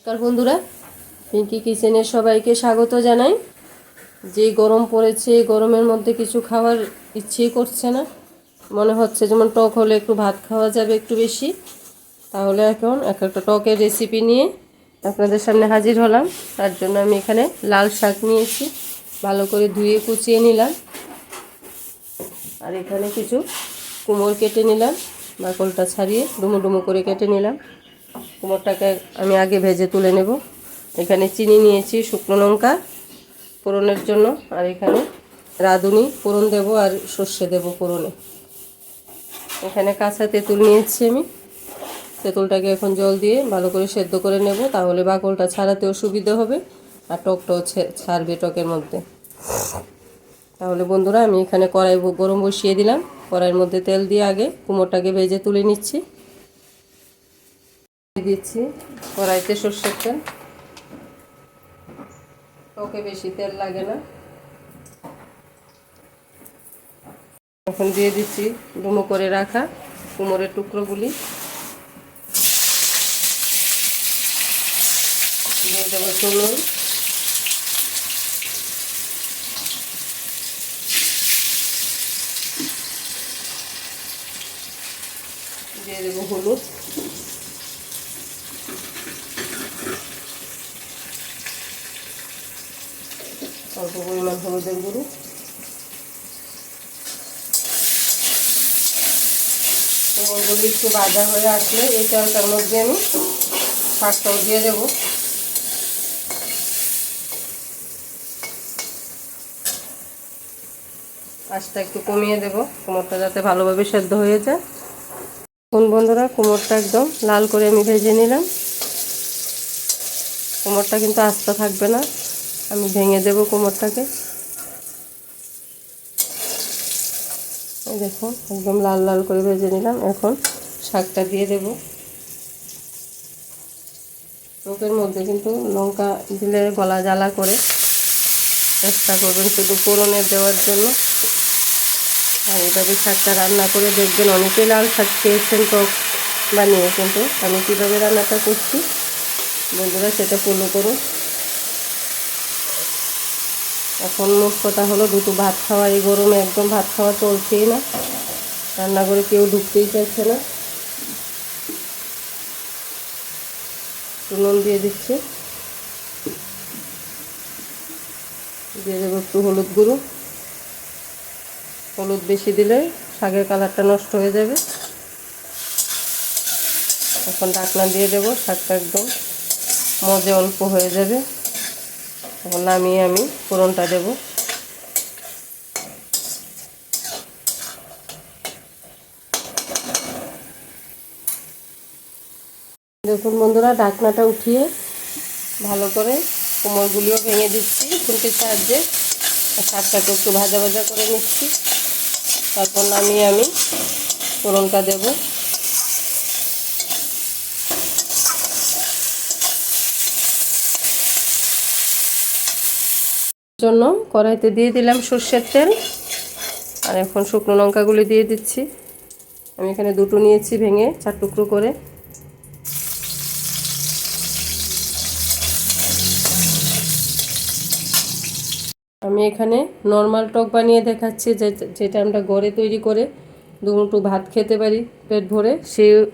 নমস্কার বন্ধুরা, পিঙ্কি কিচেনের সবাইকে স্বাগত জানাই। যে গরম পড়েছে, এই গরমের মধ্যে কিছু খাওয়ার ইচ্ছেই করছে না। মনে হচ্ছে যেমন টক হলে একটু ভাত খাওয়া যাবে একটু বেশি। তাহলে এখন একটা টকের রেসিপি নিয়ে আপনাদের সামনে হাজির হলাম। তার জন্য আমি এখানে লাল শাক নিয়েছি, ভালো করে ধুয়ে কুচিয়ে নিলাম। আর এখানে কিছু কুমড়ো কেটে নিলাম, বাকলটা ছাড়িয়ে ডুমো ডুমো করে কেটে নিলাম। কুমড়োটাকে আমি আগে ভেজে তুলে নেব। এখানে চিনি নিয়েছি, শুকনো লঙ্কা ফোড়নের জন্য, আর এখানে রাঁধুনি ফোড়ন দেব, আর সর্ষে দেব ফোড়নে। এখানে কাঁচা তেঁতুল নিয়েছি আমি। তেঁতুলটাকে এখন জল দিয়ে ভালো করে সেদ্ধ করে নেব, তাহলে বাকলটা ছাড়াতেও সুবিধা হবে আর টকটাও ছাড়বে টকের মধ্যে। তাহলে বন্ধুরা, আমি এখানে কড়াই গরম বসিয়ে দিলাম। কড়াইয়ের মধ্যে তেল দিয়ে আগে কুমড়োটাকে ভেজে তুলে নিচ্ছি। দিচ্ছি কড়াইতে সর্ষের তেল, টকে বেশি তেল লাগে না। এখন দিয়ে দিচ্ছি ডুমো করে রাখা কুমড়োর টুকরোগুলি, দিয়ে দেবো চুনুন, দিয়ে দেবো হলুদ, অল্প পরিমাণ হলুদের গুঁড়ো। কুমড়োগুলি একটু ভাজা হয়ে আসলে এই তেলটার মধ্যে আমি শাকটাও দিয়ে দেবো। আঁচটা একটু কমিয়ে দেবো, কুমড়োটা যাতে ভালোভাবে সেদ্ধ হয়ে যায়। এখন বন্ধুরা, কুমড়োটা একদম লাল করে আমি ভেজে নিলাম। কুমড়োটা কিন্তু আস্তা থাকবে না, আমি ভেঙে দেব কুমড়োটাকে। এই দেখুন, একদম লাল লাল করে ভেজে নিলাম। এখন শাকটা দিয়ে দেব। টকের মধ্যে কিন্তু লঙ্কা দিলে গলা জ্বালা করে, চেষ্টা করবেন শুধু ফোড়নে দেওয়ার জন্য। আর এইভাবে শাকটা রান্না করে দেখবেন, অনেকেই লাল শাক খেয়েছেন টক বানিয়ে, কিন্তু আমি কীভাবে রান্নাটা করছি বন্ধুরা সেটা ফলো করুন। এখন মোট কথা হলো, দুটো ভাত খাওয়া, এই গরমে একদম ভাত খাওয়া চলছেই না, রান্নাঘরে কেউ ঢুকতেই চাইছে না। নুন দিয়ে দিচ্ছি, দিয়ে দেবো একটু হলুদ গুঁড়ো। হলুদ বেশি দিলে শাকের কালারটা নষ্ট হয়ে যাবে। এখন ঢাকনা দিয়ে দেবো, শাকটা একদম মজে অল্প হয়ে যাবে। এখন নামিয়ে আমি ফোড়নটা দেব। দেখুন বন্ধুরা, ঢাকনাটা উঠিয়ে ভালো করে কুমড়োগুলিও ভেঙে দিচ্ছি খুন্তির সাহায্যে। শাকটাকে একটু ভাজা ভাজা করে নিচ্ছি। তারপর নামিয়ে আমি ফোড়নটা দেব। জন্য কড়াইতে দিয়ে দিলাম সর্ষের তেল, আর এখন শুকনো লঙ্কাগুলি দিয়ে দিচ্ছি। আমি এখানে দুটো নিয়েছি, ভেঙে 4 টুকরো করে। আমি এখানে নর্মাল টক বানিয়ে দেখাচ্ছি, যেটা আমরা ঘরে তৈরি করে দুমুঠো ভাত খেতে পারি পেট ভরে, সেইভাবে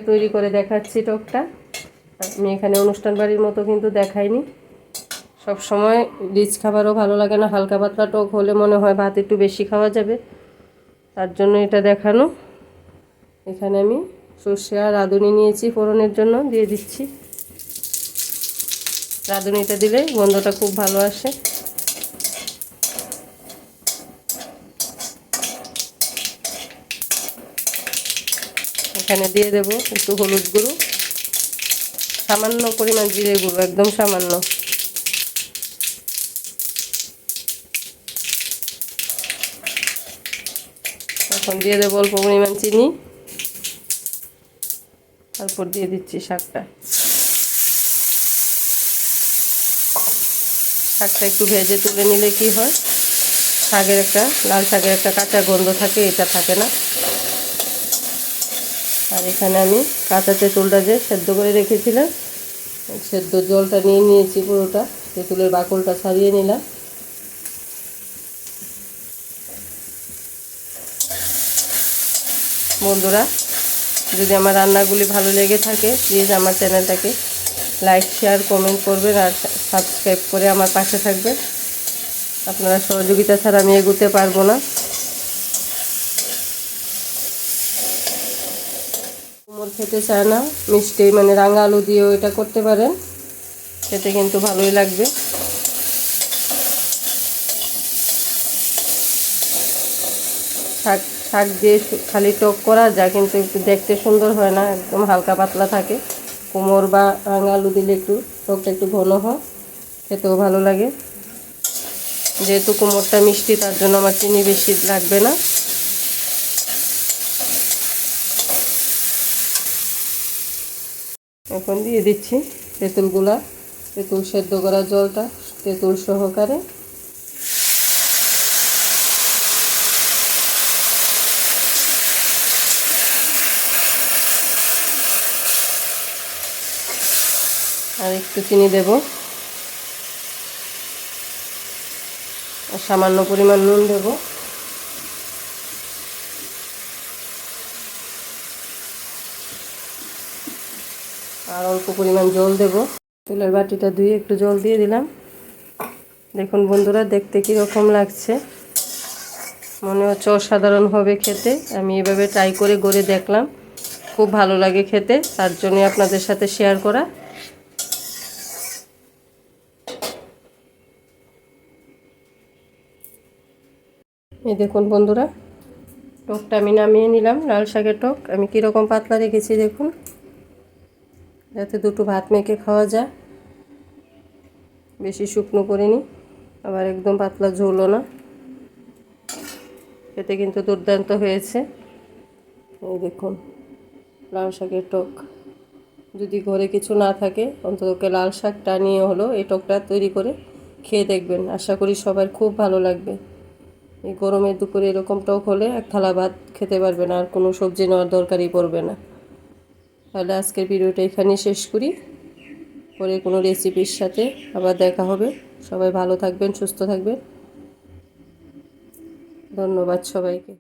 তৈরি করে দেখাচ্ছি টকটা। আমি এখানে অনুষ্ঠান বাড়ির মতো কিন্তু দেখাইনি। সব সময় রিচ খাবারও ভালো লাগে না, হালকা পাতলা টক হলে মনে হয় ভাত একটু বেশি খাওয়া যাবে, তার জন্য এটা দেখানো। এখানে আমি সর্ষে আর রাঁধুনি নিয়েছি ফোড়নের জন্য, দিয়ে দিচ্ছি। রাঁধুনিটা দিলে গন্ধটা খুব ভালো আসে। এখানে দিয়ে দেব একটু হলুদ গুঁড়ো, সামান্য পরিমাণ জিরে গুঁড়ো, একদম সামান্য। এখন দিয়ে দেবো অল্প পরিমাণ চিনি, তারপর দিয়ে দিচ্ছি শাকটা। শাকটা একটু ভেজে তুলে নিলে কি হয়, শাকের একটা লাল শাকের একটা কাঁচা গন্ধ থাকে, এটা থাকে না। আর এখানে আমি কাঁচা তেঁতুলটা যে সেদ্ধ করে রেখেছিলাম, সেদ্ধ জলটা নিয়ে নিয়েছি পুরোটা, তেঁতুলের বাকলটা ছাড়িয়ে নিলাম। বন্ধুরা, যদি আমার রান্নাগুলি ভালো লেগে থাকে প্লিজ আমার চ্যানেলটাকে লাইক, শেয়ার, কমেন্ট করবেন আর সাবস্ক্রাইব করে আমার পাশে থাকবেন। আপনারা সহযোগিতা ছাড়া আমি এগোতে পারবো না। কুমড়ো খেতে চায় না মিষ্টি, মানে রাঙা আলু দিয়েও এটা করতে পারেন, খেতে কিন্তু ভালোই লাগবে। শাক শাক দিয়ে খালি টক করা যায়, কিন্তু একটু দেখতে সুন্দর হয় না, একদম হালকা পাতলা থাকে। কুমড়ো বা রাঙা আলু দিলে একটু টকটা একটু ঘন হয়, খেতেও ভালো লাগে। যেহেতু কুমড়োটা মিষ্টি তার জন্য আমার চিনি বেশি লাগবে না। এখন দিয়ে দিচ্ছি তেঁতুলগুলা, তেঁতুল সেদ্ধ করা জলটা তেঁতুল সহকারে। আর একটু চিনি দেব, আর সামান্য পরিমাণ নুন দেব। আর অল্প পরিমাণ জল দেব। তেলের বাটিটা ধুয়ে একটু জল দিয়ে দিলাম। দেখুন বন্ধুরা, দেখতে কীরকম লাগছে, মনে হচ্ছে অসাধারণ হবে খেতে। আমি এভাবে ট্রাই করে গড়ে দেখলাম, খুব ভালো লাগে খেতে, তার জন্যই আপনাদের সাথে শেয়ার করা। এই দেখুন বন্ধুরা, টকটা আমি নামিয়ে নিলাম। লাল শাকের টক আমি কীরকম পাতলা রেখেছি দেখুন, যাতে দুটো ভাত মেখে খাওয়া যায়। বেশি শুকনো করিনি, আবার একদম পাতলা ঝোলও না। খেতে কিন্তু দুর্দান্ত হয়েছে। এই দেখুন লাল শাকের টক। যদি ঘরে কিছু না থাকে অন্তত লাল শাকটা নিয়ে হলো এই টকটা তৈরি করে খেয়ে দেখবেন, আশা করি সবার খুব ভালো লাগবে। এই গরমের দুপুরে এরকম টক হলে এক থালা ভাত খেতে পারবেন, আর কোনো সবজি নেওয়ার দরকারই পড়বে না। তাহলে আজকের ভিডিওটা এখানেই শেষ করি, পরে কোনো রেসিপির সাথে আবার দেখা হবে। সবাই ভালো থাকবেন, সুস্থ থাকবেন। ধন্যবাদ সবাইকে।